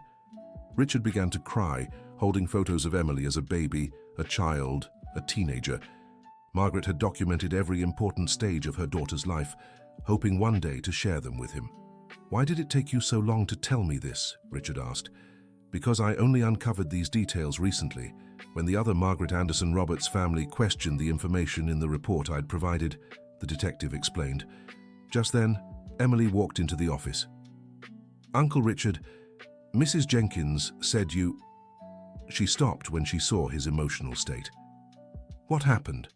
Speaker 1: Richard began to cry, holding photos of Emily as a baby, a child, a teenager. Margaret had documented every important stage of her daughter's life, hoping one day to share them with him. "Why did it take you so long to tell me this?" Richard asked. "Because I only uncovered these details recently, when the other Margaret Anderson Roberts family questioned the information in the report I'd provided," the detective explained. Just then, Emily walked into the office. "Uncle Richard, Mrs. Jenkins said you—" She stopped when she saw his emotional state. "What happened?"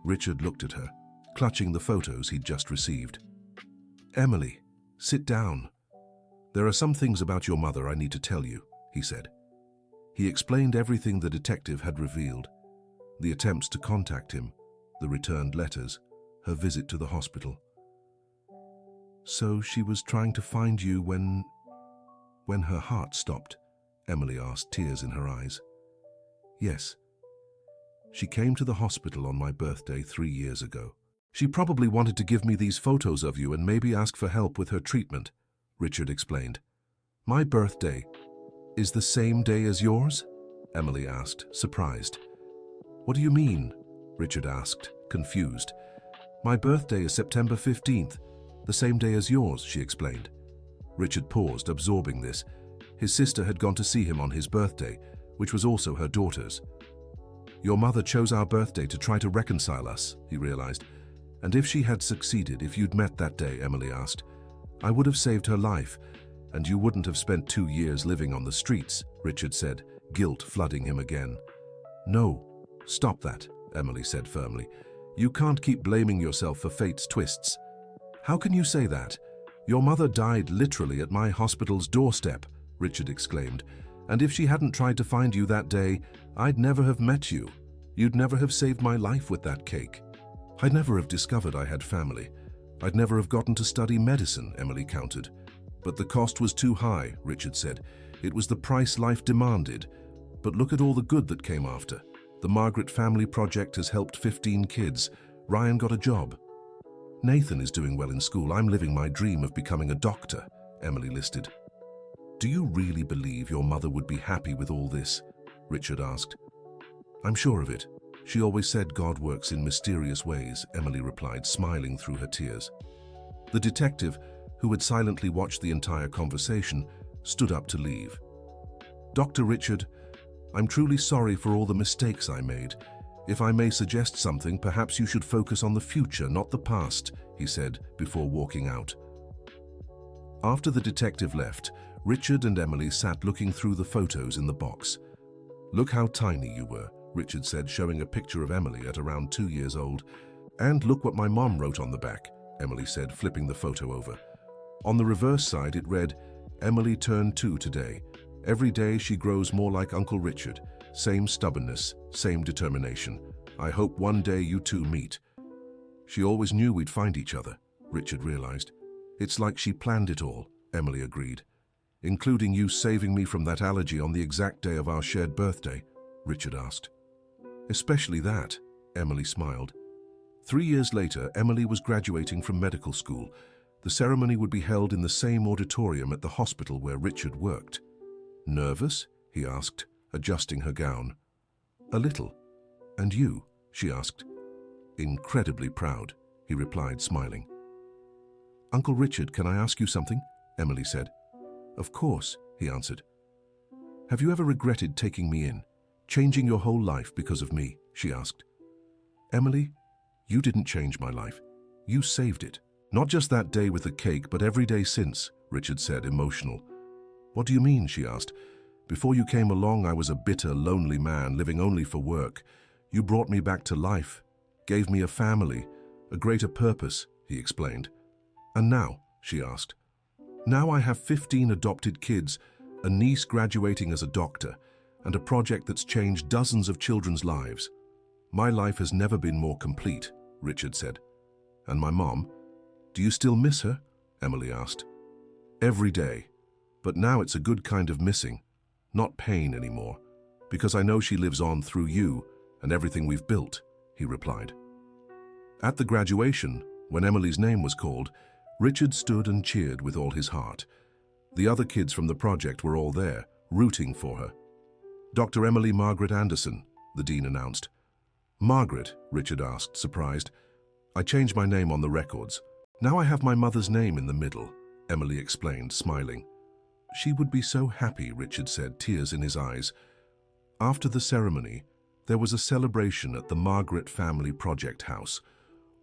Speaker 1: Richard looked at her, clutching the photos he'd just received. "Emily, sit down. There are some things about your mother I need to tell you," he said. He explained everything the detective had revealed: the attempts to contact him, the returned letters, her visit to the hospital. "So she was trying to find you when her heart stopped?" Emily asked, tears in her eyes. "Yes. She came to the hospital on my birthday 3 years ago. She probably wanted to give me these photos of you and maybe ask for help with her treatment," Richard explained. "My birthday is the same day as yours?" Emily asked, surprised. "What do you mean?" Richard asked, confused. My birthday is September 15th, the same day as yours, she explained. Richard paused, absorbing this. His sister had gone to see him on his birthday, which was also her daughter's. Your mother chose our birthday to try to reconcile us, he realized. And if she had succeeded, if you'd met that day, Emily asked, I would have saved her life, and you wouldn't have spent 2 years living on the streets, Richard said, guilt flooding him again. No, stop that, Emily said firmly. You can't keep blaming yourself for fate's twists. How can you say that? Your mother died literally at my hospital's doorstep, Richard exclaimed. And if she hadn't tried to find you that day, I'd never have met you. You'd never have saved my life with that cake. I'd never have discovered I had family. I'd never have gotten to study medicine, Emily countered. But the cost was too high, Richard said. It was the price life demanded. But look at all the good that came after. The Margaret Family Project has helped 15 kids. Ryan got a job. Nathan is doing well in school. I'm living my dream of becoming a doctor, Emily listed. Do you really believe your mother would be happy with all this? Richard asked. I'm sure of it. She always said God works in mysterious ways, Emily replied, smiling through her tears. The detective, who had silently watched the entire conversation, stood up to leave. Dr. Richard, I'm truly sorry for all the mistakes I made. If I may suggest something, perhaps you should focus on the future, not the past, he said before walking out. After the detective left, Richard and Emily sat looking through the photos in the box. Look how tiny you were, Richard said, showing a picture of Emily at around 2 years old. And look what my mom wrote on the back, Emily said, flipping the photo over. On the reverse side it read, Emily turned 2 today. Every day she grows more like Uncle Richard. Same stubbornness, same determination. I hope one day you two meet. She always knew we'd find each other, Richard realized. It's like she planned it all, Emily agreed. Including you saving me from that allergy on the exact day of our shared birthday, Richard asked. Especially that, Emily smiled. 3 years later, Emily was graduating from medical school. The ceremony would be held in the same auditorium at the hospital where Richard worked. Nervous? He asked, adjusting her gown. A little. And you? She asked. Incredibly proud, he replied, smiling. Uncle Richard, can I ask you something? Emily said. Of course, he answered. Have you ever regretted taking me in, changing your whole life because of me? She asked. Emily, you didn't change my life. You saved it. Not just that day with the cake, but every day since, Richard said, emotional. What do you mean? She asked. Before you came along, I was a bitter, lonely man, living only for work. You brought me back to life, gave me a family, a greater purpose, he explained. And now? She asked. Now I have 15 adopted kids, a niece graduating as a doctor, and a project that's changed dozens of children's lives. My life has never been more complete, Richard said. And my mom? Do you still miss her? Emily asked. Every day. But now it's a good kind of missing, not pain anymore, because I know she lives on through you and everything we've built, he replied. At the graduation, when Emily's name was called, Richard stood and cheered with all his heart. The other kids from the project were all there, rooting for her. Dr. Emily Margaret Anderson, the dean announced. Margaret, Richard asked, surprised. I changed my name on the records. Now I have my mother's name in the middle, Emily explained, smiling. She would be so happy, Richard said, tears in his eyes. After the ceremony, there was a celebration at the Margaret Family Project House.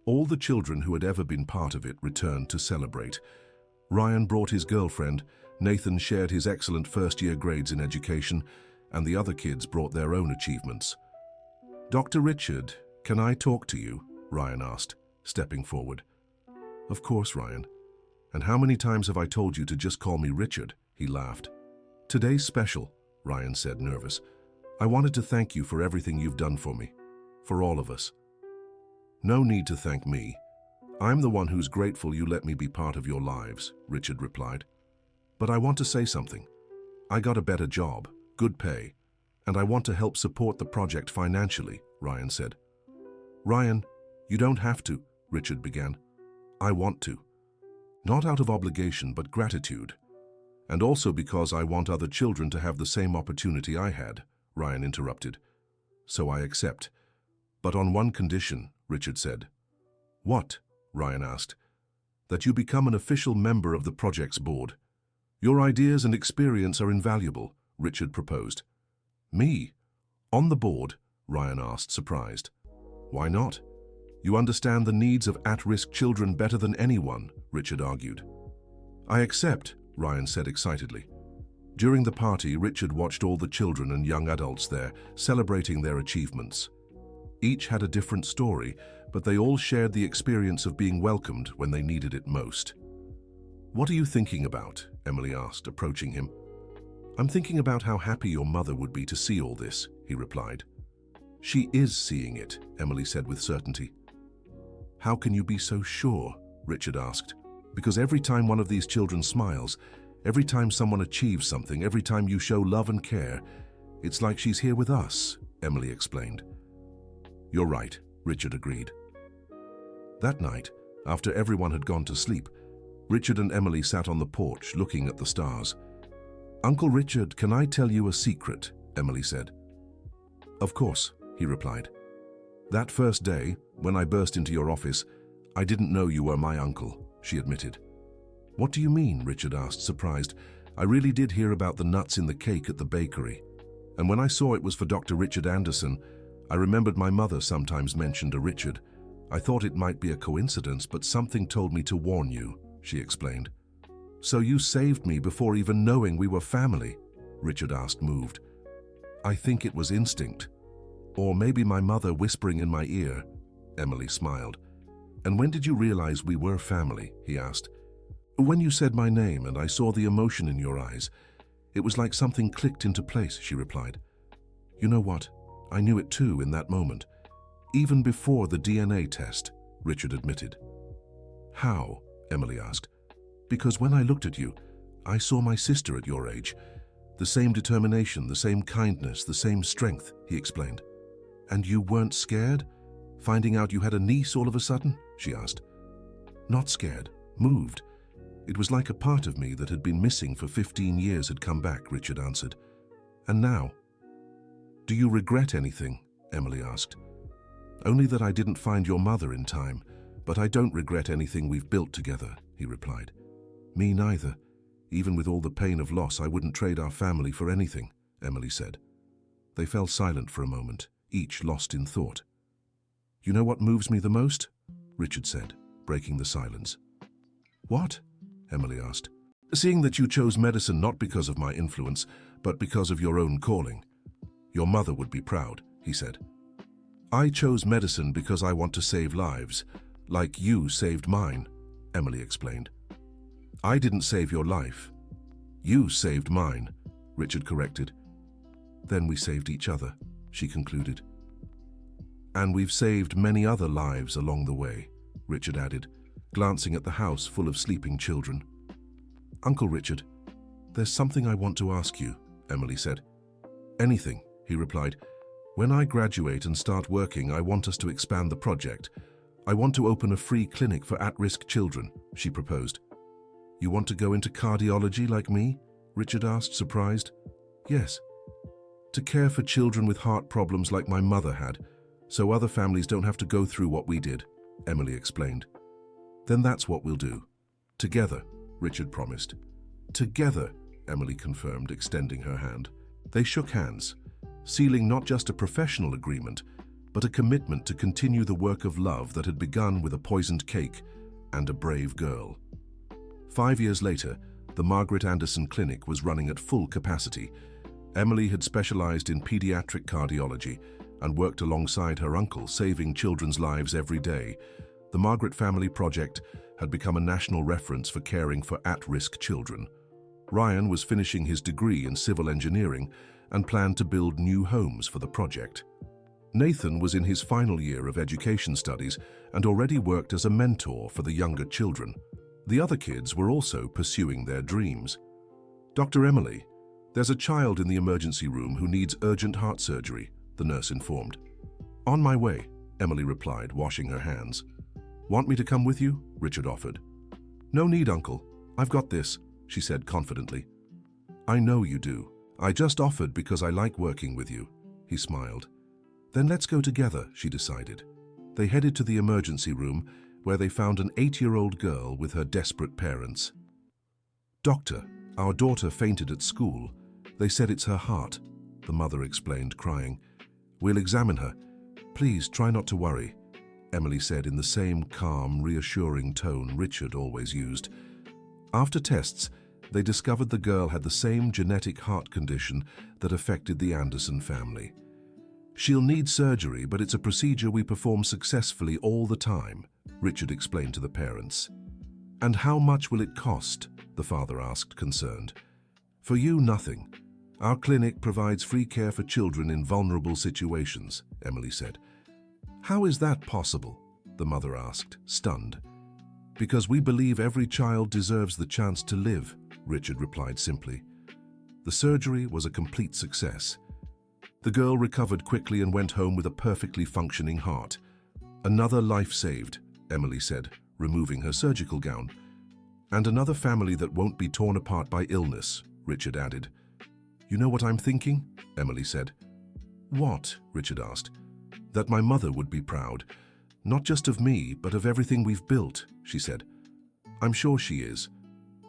Speaker 1: All the children who had ever been part of it returned to celebrate. Ryan brought his girlfriend, Nathan shared his excellent first-year grades in education, and the other kids brought their own achievements. Dr. Richard, can I talk to you? Ryan asked, stepping forward. Of course, Ryan. And how many times have I told you to just call me Richard? He laughed. Today's special, Ryan said, nervous. I wanted to thank you for everything you've done for me, for all of us. No need to thank me. I'm the one who's grateful you let me be part of your lives, Richard replied. But I want to say something. I got a better job, good pay, and I want to help support the project financially, Ryan said. Ryan, you don't have to, Richard began. I want to. Not out of obligation, but gratitude. And also because I want other children to have the same opportunity I had, Ryan interrupted. So I accept. But on one condition, Richard said. What? Ryan asked. That you become an official member of the project's board. Your ideas and experience are invaluable, Richard proposed. Me? On the board? Ryan asked, surprised. Why not? You understand the needs of at-risk children better than anyone, Richard argued. I accept, Ryan said excitedly. During the party, Richard watched all the children and young adults there, celebrating their achievements. Each had a different story, but they all shared the experience of being welcomed when they needed it most. What are you thinking about? Emily asked, approaching him. I'm thinking about how happy your mother would be to see all this, he replied. She is seeing it, Emily said with certainty. How can you be so sure? Richard asked. Because every time one of these children smiles, every time someone achieves something, every time you show love and care, it's like she's here with us, Emily explained. You're right, Richard agreed. That night, after everyone had gone to sleep, Richard and Emily sat on the porch looking at the stars. Uncle Richard, can I tell you a secret? Emily said. Of course, he replied. That first day, when I burst into your office, I didn't know you were my uncle, she admitted. What do you mean? Richard asked, surprised. I really did hear about the nuts in the cake at the bakery. And when I saw it was for Dr. Richard Anderson, I remembered my mother sometimes mentioned a Richard. I thought it might be a coincidence, but something told me to warn you, she explained. So you saved me before even knowing we were family? Richard asked, moved. I think it was instinct. Or maybe my mother whispering in my ear. Emily smiled. And when did you realize we were family? He asked. When you said my name and I saw the emotion in your eyes. It was like something clicked into place, she replied. You know what? I knew it too in that moment. Even before the DNA test, Richard admitted. How? Emily asked. Because when I looked at you, I saw my sister at your age. The same determination, the same kindness, the same strength, he explained. And you weren't scared? Finding out you had a niece all of a sudden? She asked. Not scared, moved. It was like a part of me that had been missing for 15 years had come back, Richard answered. And now? Do you regret anything? Emily asked. Only that I didn't find your mother in time, but I don't regret anything we've built together, he replied. Me neither. Even with all the pain of loss, I wouldn't trade our family for anything, Emily said. They fell silent for a moment, each lost in thought. You know what moves me the most? Richard said, breaking the silence. What? Emily asked. Seeing that you chose medicine not because of my influence, but because of your own calling. Your mother would be proud, he said. I chose medicine because I want to save lives, like you saved mine, Emily explained. I didn't save your life. You saved mine, Richard corrected. Then we saved each other, she concluded. And we've saved many other lives along the way, Richard added, glancing at the house full of sleeping children. Uncle Richard, there's something I want to ask you, Emily said. Anything, he replied. When I graduate and start working, I want us to expand the project. I want to open a free clinic for at-risk children, she proposed. You want to go into cardiology like me? Richard asked, surprised. Yes. To care for children with heart problems like my mother had, so other families don't have to go through what we did, Emily explained. Then that's what we'll do. Together, Richard promised. Together, Emily confirmed, extending her hand. They shook hands, sealing not just a professional agreement, but a commitment to continue the work of love that had begun with a poisoned cake and a brave girl. 5 years later, the Margaret Anderson Clinic was running at full capacity. Emily had specialized in pediatric cardiology and worked alongside her uncle, saving children's lives every day. The Margaret Family Project had become a national reference for caring for at-risk children. Ryan was finishing his degree in civil engineering and planned to build new homes for the project. Nathan was in his final year of education studies and already worked as a mentor for the younger children. The other kids were also pursuing their dreams. Dr. Emily, there's a child in the emergency room who needs urgent heart surgery, the nurse informed. On my way, Emily replied, washing her hands. Want me to come with you? Richard offered. No need, Uncle. I've got this, she said confidently. I know you do. I just offered because I like working with you, he smiled. Then let's go together, she decided. They headed to the emergency room, where they found an 8-year-old girl with her desperate parents. "Doctor, our daughter fainted at school. They said it's her heart," the mother explained, crying. "We'll examine her. Please try not to worry," Emily said in the same calm, reassuring tone Richard always used. After tests, they discovered the girl had the same genetic heart condition that affected the Anderson family. "She'll need surgery, but it's a procedure we perform successfully all the time," Richard explained to the parents. "And how much will it cost?" the father asked, concerned. "For you, nothing. Our clinic provides free care for children in vulnerable situations," Emily said. "How is that possible?" the mother asked, stunned. "Because we believe every child deserves the chance to live," Richard replied simply. The surgery was a complete success. The girl recovered quickly and went home with a perfectly functioning heart. "Another life saved," Emily said, removing her surgical gown. "And another family that won't be torn apart by illness," Richard added. "You know what I'm thinking?" Emily said. "What?" Richard asked. "That my mother would be proud. Not just of me, but of everything we've built," she said. "I'm sure she is.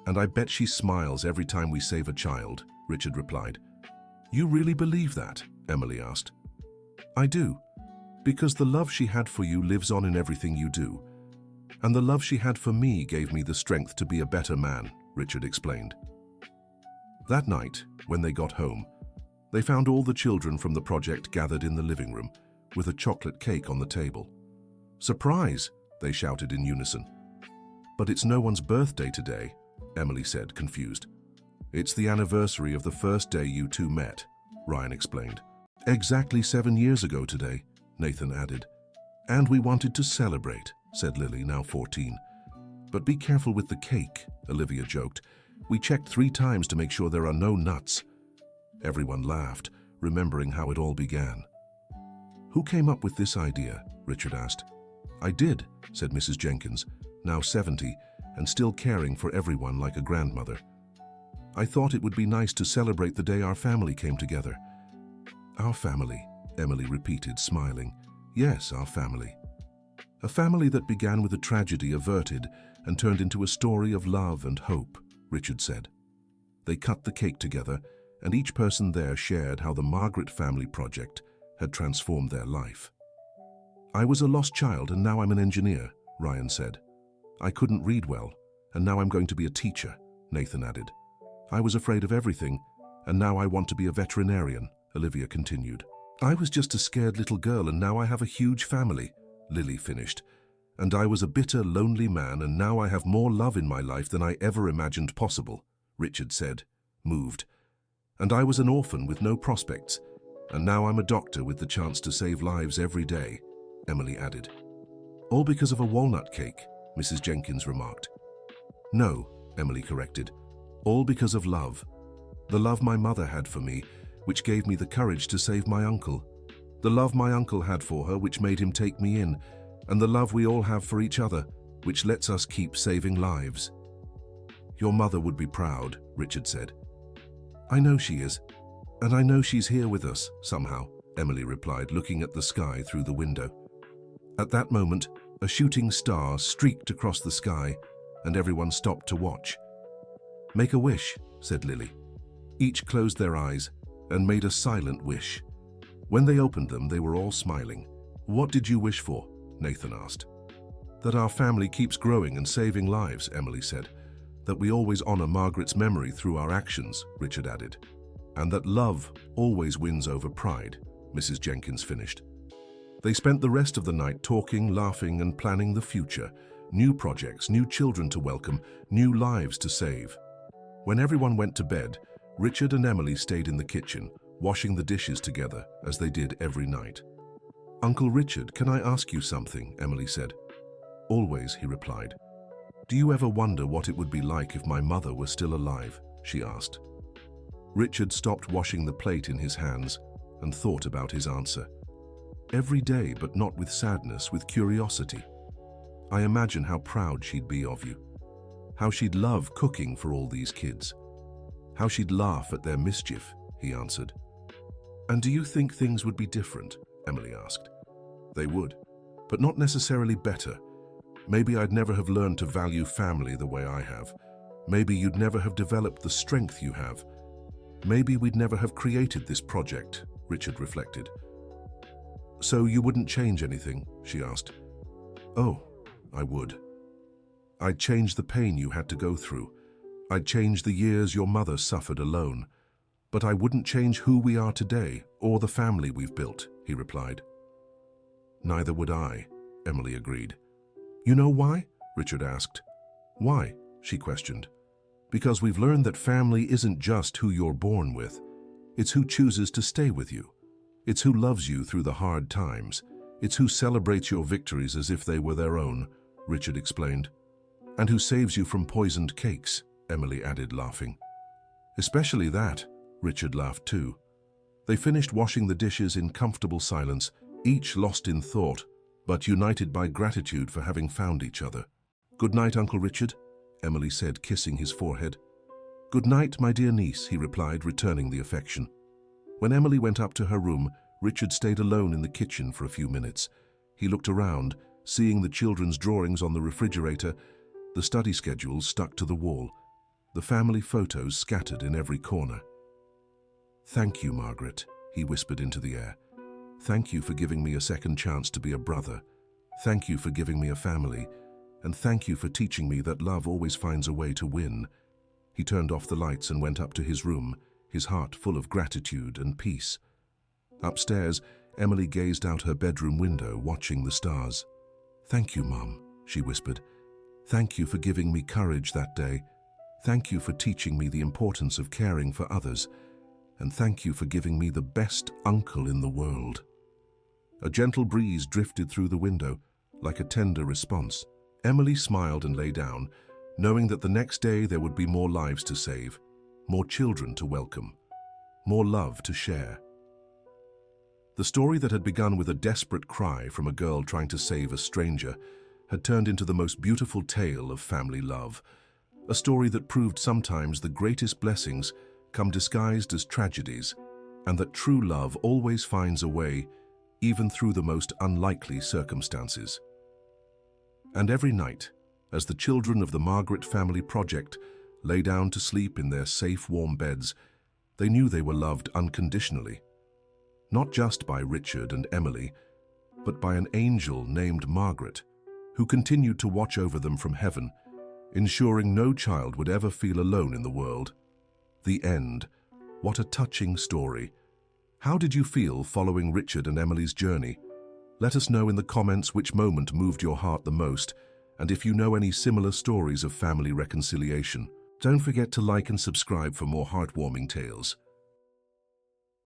Speaker 1: And I bet she smiles every time we save a child," Richard replied. "You really believe that?" Emily asked. "I do. Because the love she had for you lives on in everything you do. And the love she had for me gave me the strength to be a better man," Richard explained. That night, when they got home, they found all the children from the project gathered in the living room, with a chocolate cake on the table. "Surprise!" they shouted in unison. "But it's no one's birthday today," Emily said, confused. "It's the anniversary of the first day you two met," Ryan explained. "Exactly 7 years ago today," Nathan added. "And we wanted to celebrate," said Lily, now 14. "But be careful with the cake," Olivia joked. "We checked 3 times to make sure there are no nuts." Everyone laughed, remembering how it all began. "Who came up with this idea?" Richard asked. "I did," said Mrs. Jenkins, now 70, and still caring for everyone like a grandmother. "I thought it would be nice to celebrate the day our family came together." "Our family," Emily repeated, smiling. "Yes, our family. A family that began with a tragedy averted and turned into a story of love and hope," Richard said. They cut the cake together, and each person there shared how the Margaret Family Project had transformed their life. "I was a lost child and now I'm an engineer," Ryan said. "I couldn't read well, and now I'm going to be a teacher," Nathan added. "I was afraid of everything, and now I want to be a veterinarian," Olivia continued. "I was just a scared little girl and now I have a huge family," Lily finished. "And I was a bitter, lonely man and now I have more love in my life than I ever imagined possible," Richard said, moved. "And I was an orphan with no prospects, and now I'm a doctor with the chance to save lives every day," Emily added. "All because of a walnut cake," Mrs. Jenkins remarked. "No," Emily corrected. "All because of love. The love my mother had for me, which gave me the courage to save my uncle. The love my uncle had for her, which made him take me in. And the love we all have for each other, which lets us keep saving lives." "Your mother would be proud," Richard said. "I know she is. And I know she's here with us, somehow," Emily replied, looking at the sky through the window. At that moment, a shooting star streaked across the sky, and everyone stopped to watch. "Make a wish," said Lily. Each closed their eyes and made a silent wish. When they opened them, they were all smiling. "What did you wish for?" Nathan asked. "That our family keeps growing and saving lives," Emily said. "That we always honor Margaret's memory through our actions," Richard added. "And that love always wins over pride," Mrs. Jenkins finished. They spent the rest of the night talking, laughing, and planning the future. New projects, new children to welcome, new lives to save. When everyone went to bed, Richard and Emily stayed in the kitchen, washing the dishes together, as they did every night. "Uncle Richard, can I ask you something?" Emily said. "Always," he replied. "Do you ever wonder what it would be like if my mother were still alive?" she asked. Richard stopped washing the plate in his hands and thought about his answer. "Every day, but not with sadness, with curiosity. I imagine how proud she'd be of you. How she'd love cooking for all these kids. How she'd laugh at their mischief," he answered. "And do you think things would be different?" Emily asked. "They would, but not necessarily better. Maybe I'd never have learned to value family the way I have. Maybe you'd never have developed the strength you have. Maybe we'd never have created this project, Richard reflected. So you wouldn't change anything? She asked. Oh, I would. I'd change the pain you had to go through. I'd change the years your mother suffered alone. But I wouldn't change who we are today or the family we've built, he replied. Neither would I, Emily agreed. You know why? Richard asked. Why? She questioned. Because we've learned that family isn't just who you're born with. It's who chooses to stay with you. It's who loves you through the hard times. It's who celebrates your victories as if they were their own, Richard explained. And who saves you from poisoned cakes, Emily added, laughing. Especially that, Richard laughed too. They finished washing the dishes in comfortable silence, each lost in thought, but united by gratitude for having found each other. Good night, Uncle Richard, Emily said, kissing his forehead. Good night, my dear niece, he replied, returning the affection. When Emily went up to her room, Richard stayed alone in the kitchen for a few minutes. He looked around, seeing the children's drawings on the refrigerator, the study schedules stuck to the wall, the family photos scattered in every corner. Thank you, Margaret, he whispered into the air. Thank you for giving me a second chance to be a brother. Thank you for giving me a family. And thank you for teaching me that love always finds a way to win. He turned off the lights and went up to his room, his heart full of gratitude and peace. Upstairs, Emily gazed out her bedroom window, watching the stars. Thank you, Mum, she whispered. Thank you for giving me courage that day. Thank you for teaching me the importance of caring for others. And thank you for giving me the best uncle in the world. A gentle breeze drifted through the window, like a tender response. Emily smiled and lay down, knowing that the next day there would be more lives to save, more children to welcome, more love to share. The story that had begun with a desperate cry from a girl trying to save a stranger had turned into the most beautiful tale of family love, a story that proved sometimes the greatest blessings come disguised as tragedies, and that true love always finds a way, even through the most unlikely circumstances. And every night, as the children of the Margaret Family Project lay down to sleep in their safe, warm beds, they knew they were loved unconditionally, not just by Richard and Emily, but by an angel named Margaret, who continued to watch over them from heaven, ensuring no child would ever feel alone in the world. The end. What a touching story. How did you feel following Richard and Emily's journey? Let us know in the comments which moment moved your heart the most, and if you know any similar stories of family reconciliation. Don't forget to like and subscribe for more heartwarming tales.